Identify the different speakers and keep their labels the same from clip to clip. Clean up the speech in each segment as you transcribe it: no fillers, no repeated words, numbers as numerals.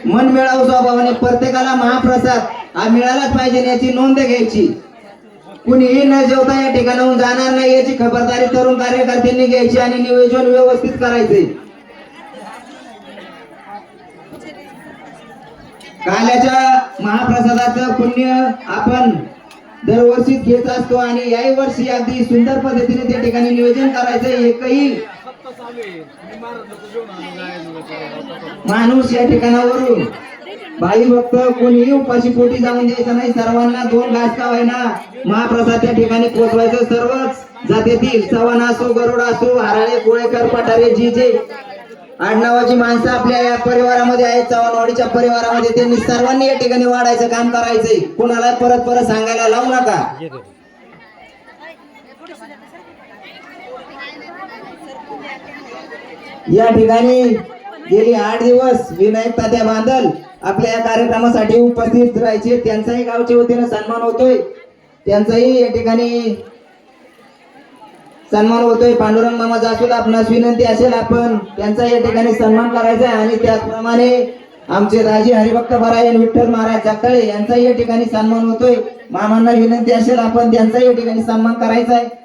Speaker 1: मन मिळावू स्वभावाने प्रत्येकाला महाप्रसाद हा मिळालाच पाहिजे याची नोंद घ्यायची। कुणीही न जेवता या ठिकाणाहून जाणार नाही याची खबरदारी तरुण कार्यकर्त्यांनी घ्यायची आणि नियोजन व्यवस्थित करायचे। काल्याच्या महाप्रसादाचं पुण्य आपण दरवर्षी घेत असतो आणि याही वर्षी अगदी सुंदर पद्धतीने त्या ठिकाणी नियोजन करायचं। एकही माणूस या ठिकाणावरून भाई भक्त कोणीही उपाशी पोटी जाऊन द्यायचं नाही। सर्वांना 2 घास का होईना महाप्रसाद त्या ठिकाणी पोहोचवायचं। सर्वच जातीतील चव्हाण असो, गरुड असो, हराळे, कोळेकर, पठारे जी जे आडनावाची माणसं आपल्या या परिवारामध्ये आहेत, चव्हाणवाडीच्या परिवारामध्ये, त्यांनी सर्वांनी या ठिकाणी वाढायचं काम करायचंय। कोणाला परत परत सांगायला लावू नका। या ठिकाणी गेली 8 दिवस विनायक तात्या बांदल आपल्या या कार्यक्रमासाठी उपस्थित राहायचे। त्यांचाही गावच्या वतीने सन्मान होतोय, त्यांचाही या ठिकाणी सन्मान होतोय। पांडुरंग मामा जासूद आपणास विनंती असेल आपण त्यांचा या ठिकाणी सन्मान करायचा आहे। आणि त्याचप्रमाणे आमचे राजे हरिभक्त परायण विठ्ठल महाराज जगदाळे यांचाही या ठिकाणी सन्मान होतोय। मामांना विनंती असेल आपण त्यांचा या ठिकाणी सन्मान करायचा आहे।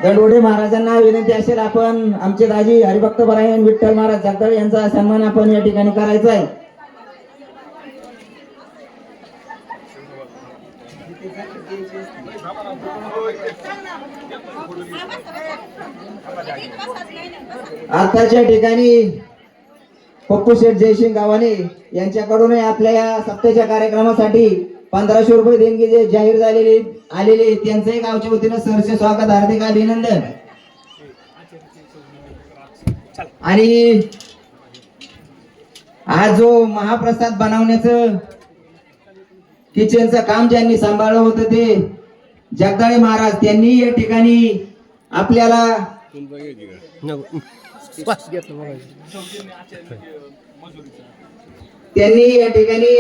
Speaker 1: दंडोडे महाराजांना विनंती असेल आपण आमचे राजे हरिभक्त परायण विठ्ठल महाराज जगदाळे यांचा सन्मान आपण या ठिकाणी करायचा आहे। आताच्या ठिकाणी पप्पू शेठ जयसिंग गावाने यांच्याकडून आपल्या या सप्त्याच्या कार्यक्रमासाठी 1500 रुपये देणगी जे जाहीर आलेले त्यांचंही गावच्या वतीनं सहर्ष स्वागत, हार्दिक अभिनंदन। आणि आज जो महाप्रसाद बनवण्याचं किचनचं काम ज्यांनी सांभाळलं होतं ते जगदाळे महाराज, त्यांनी या ठिकाणी आपल्याला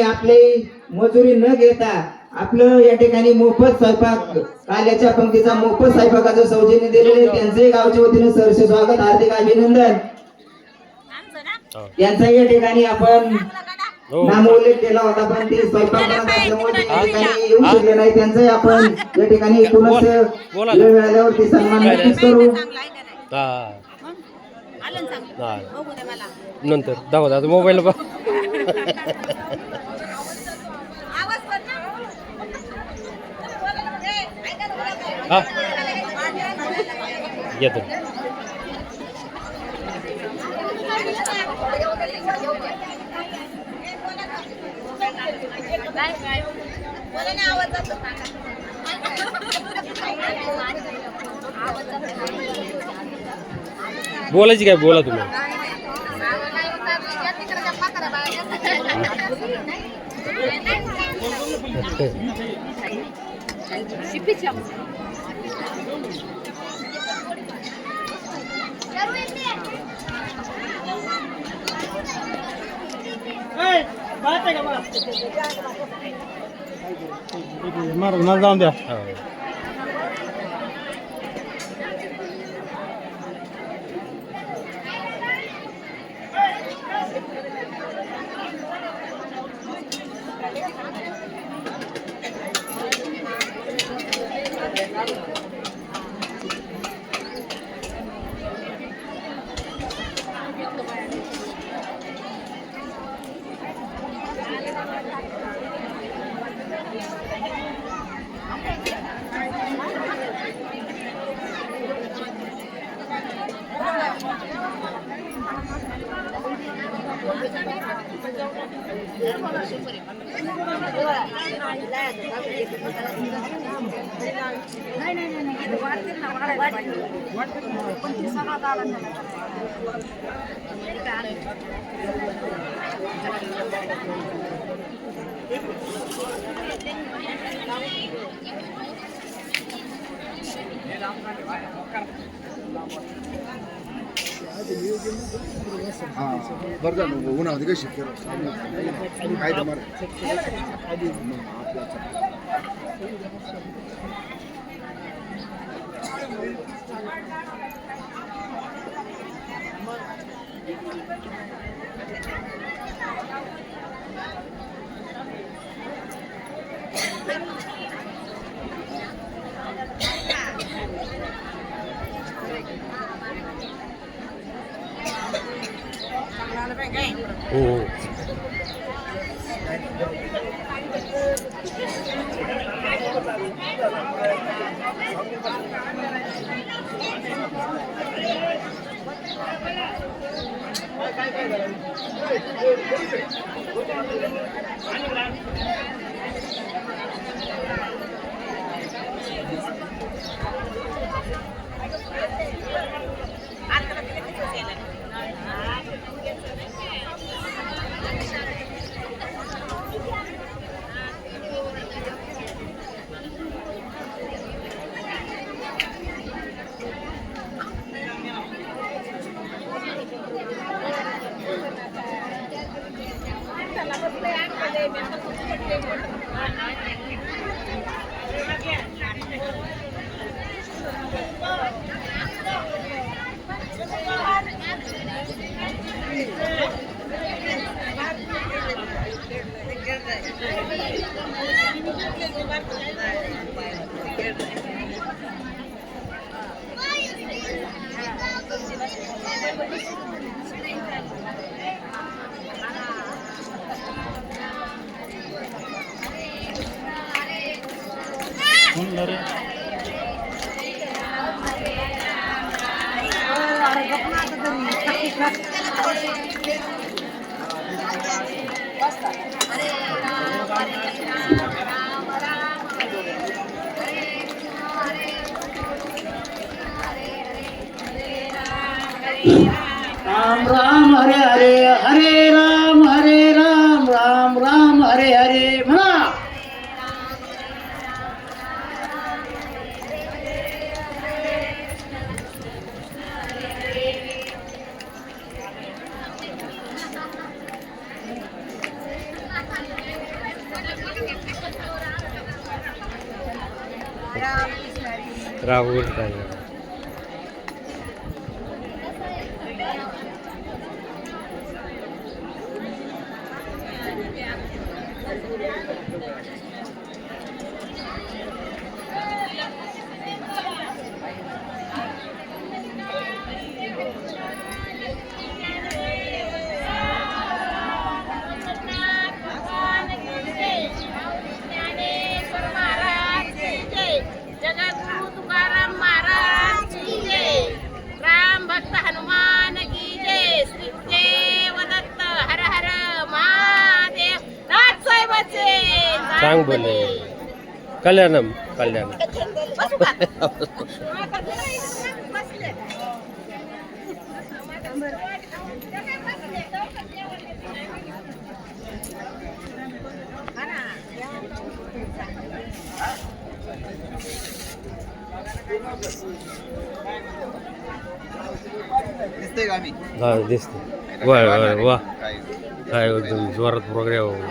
Speaker 1: आपली मजुरी न घेता आपलं या ठिकाणी मोफत स्वयंपाक, काल्याच्या पंक्तीचा मोफत स्वयंपाकाचं सौजन्य दिलेले त्यांचंही गावच्या वतीने सहर्ष स्वागत, हार्दिक अभिनंदन। त्यांचा या ठिकाणी आपण नामोल्लेख केला होता पण ते स्वयंपाक करत असल्यामुळे येऊ शकले नाही। त्यांचाही आपण या ठिकाणी पुनश्च वेळ मिळाल्यावरती सन्मान नक्कीच करू।
Speaker 2: नंतर दाखवता मोबाईल येतो। बोलायची काय बोला तुम्ही।
Speaker 3: मला जाऊन द्या।
Speaker 4: बरं उन्हामध्ये कशी काय
Speaker 2: हो
Speaker 5: राम राम हरे हरे हरे राम राम राम हरे हरे म्हणा.
Speaker 2: राहुल काय
Speaker 6: जगद्गुरु तुकाराम महाराज की जय. राम भक्त हनुमान की जय. श्री देवदत्त हर हर महादेव. नाथ साहेबाचे
Speaker 2: सांग बोले कल्याणम कल्याण
Speaker 6: बसू का? बसले.
Speaker 4: दिसतंय का आम्ही
Speaker 2: हा दिसते वा वा वा काय एकदम जोरात प्रोग्राम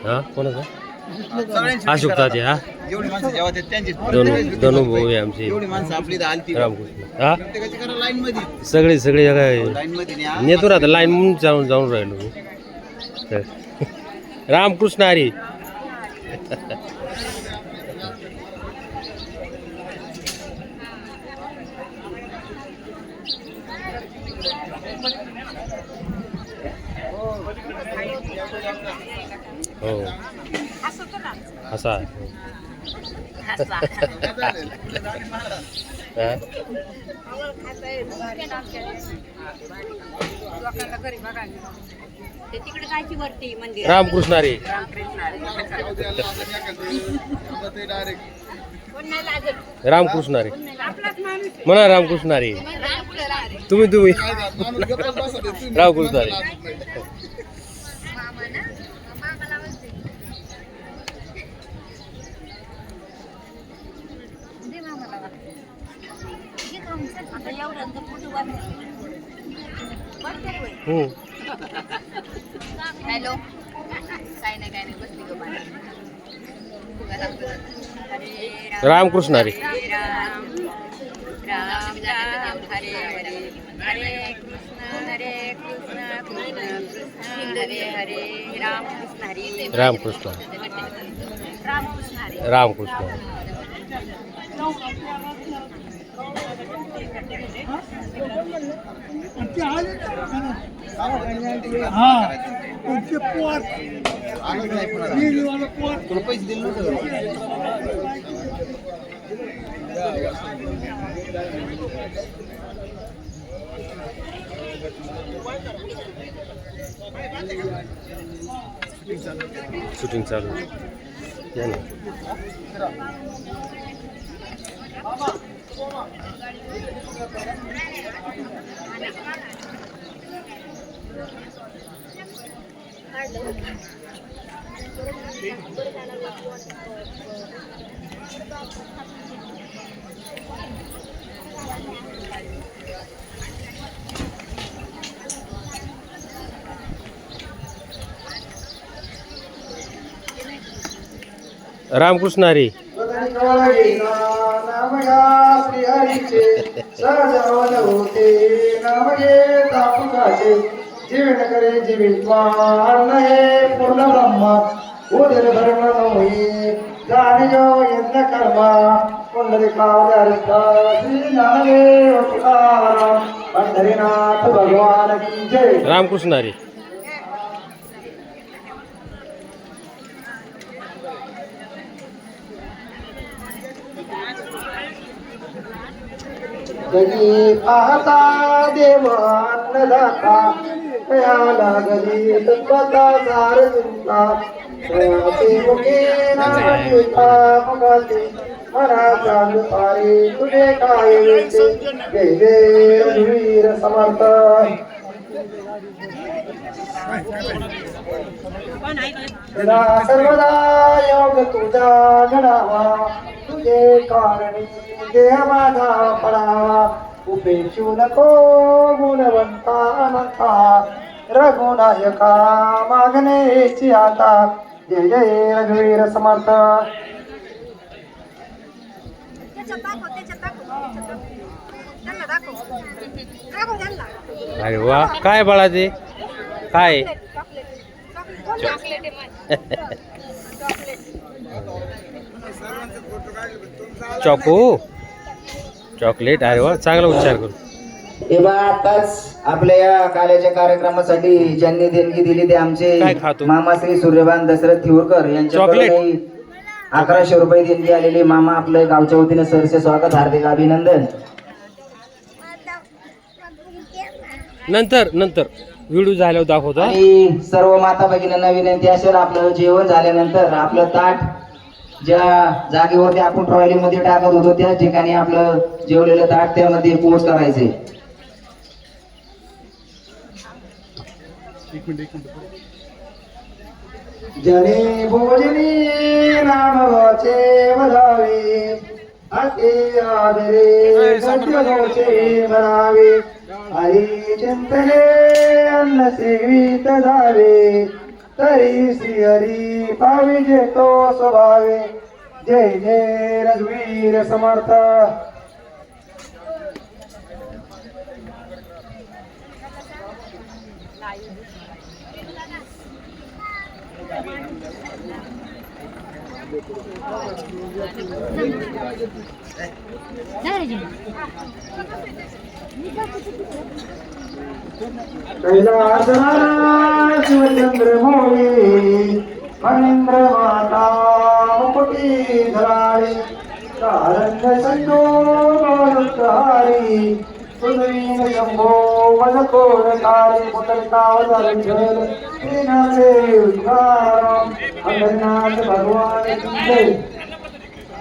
Speaker 2: हा कोणाचा
Speaker 4: सगळ्यांची
Speaker 2: अशोक ताते हा
Speaker 4: जेवढी माणसं जेव्हा ते त्यांची
Speaker 2: दोन भाऊ आहे आमचे
Speaker 4: एवढी माणसं आपली इथं आलती
Speaker 2: रामकृष्ण हा
Speaker 4: प्रत्येकाची करा लाईन मध्ये
Speaker 2: सगळे काय
Speaker 4: लाईन मध्ये न्या.
Speaker 2: नेतो ना आता लाईन म्हणून जाऊन राहिलो मी. तर. रामकृष्ण हरी हो असा आहे. हा?
Speaker 6: तिकडे जायची वरती मंदिर.
Speaker 2: रामकृष्ण हरी रामकृष्ण हरी म्हणा रामकृष्ण हरी तुम्ही रामकृष्ण हरी
Speaker 6: हॅलो काय नाही बसली गो
Speaker 2: रामकृष्ण हरी
Speaker 6: राम राम राम हरे हरे हरे कृष्ण हरे हरे रामकृष्ण हरे
Speaker 2: रामकृष्ण
Speaker 6: रामकृष्ण हरे
Speaker 2: रामकृष्ण
Speaker 3: हा तुमचे पोट
Speaker 4: आलोच नाही पुन्हा.
Speaker 3: वाला पोट
Speaker 4: तुला पैसे दिले नव्हते.
Speaker 2: शूटिंग चालू आहे. या ना. रामकृष्ण हरी
Speaker 1: नाम घ्या श्री हरीचे सहजावन होते नाम घे तापकाचे जीवन करे जीवित्वा अन्न हे पूर्ण ब्रह्म उदर भरण होई जाणे जो यज्ञ कर्मा पुंडलिकावता श्री नामदेव तुकाराम पंढरीनाथ भगवान की जय.
Speaker 2: रामकृष्ण हरी
Speaker 1: जगी पाहता देव अन्नदाता कया लागली तत्वता सार चिंता कयाचे मुखे नामयुता मुखाचे मनाचा दुपारी तुझे काय वेचे जय जय रघुवीर समर्थ. सदा सर्वदा योग तुझा घडावा तुझे कारणी देह माझा पडावा उपेक्षू नको गुणवंता अनंता रघुनायका मागणेची आता जय जय रघुवीर समर्थ.
Speaker 2: अरे वा काय बाळा ते काय चॉको चॉकलेट अरे वा चांगला उच्चार करू.
Speaker 1: हे बा आताच आपल्या या काल्याच्या कार्यक्रमासाठी ज्यांनी देणगी दिली ते आमचे
Speaker 2: काय खातो?
Speaker 1: मामा श्री सूर्यभान दशरथ थिवरकर यांच्याकडे
Speaker 2: चॉकलेट.
Speaker 1: 1100 रुपये देणगी आलेली. मामा आपल्या गावच्या वतीने सरसे स्वागत हार्दिक अभिनंदन.
Speaker 2: नंतर नंतर व्हिडिओ झाल्यावर दाखवतो हा.
Speaker 1: आणि सर्व माता भगिनींना विनंती असेल आपलं जेवण झाल्यानंतर आपलं ताट ज्या जागेवरती आपण ट्रॉली मध्ये टाकत होतो त्या ठिकाणी आपलं जेवलेलं ताट त्यामध्ये पोस्ट करायचे. जने भोजनी नाम वाचे वधावे अति आदरे सत्य बनावे हरी चिंतने अन्न सेवित धावे तरी श्री हरी पाविजे तो स्वभावे जय जय रघुवीर समर्थ. कैलासनाथ शिवचंद्र मोरे महेंद्र माता मुकुटी धराळे कारण्य संतो गोलुहारी सुदीन शंभो वनकोरकारी मुतलकावतार श्रीनाथदेव तुकाराम पंढरीनाथ भगवान की जय.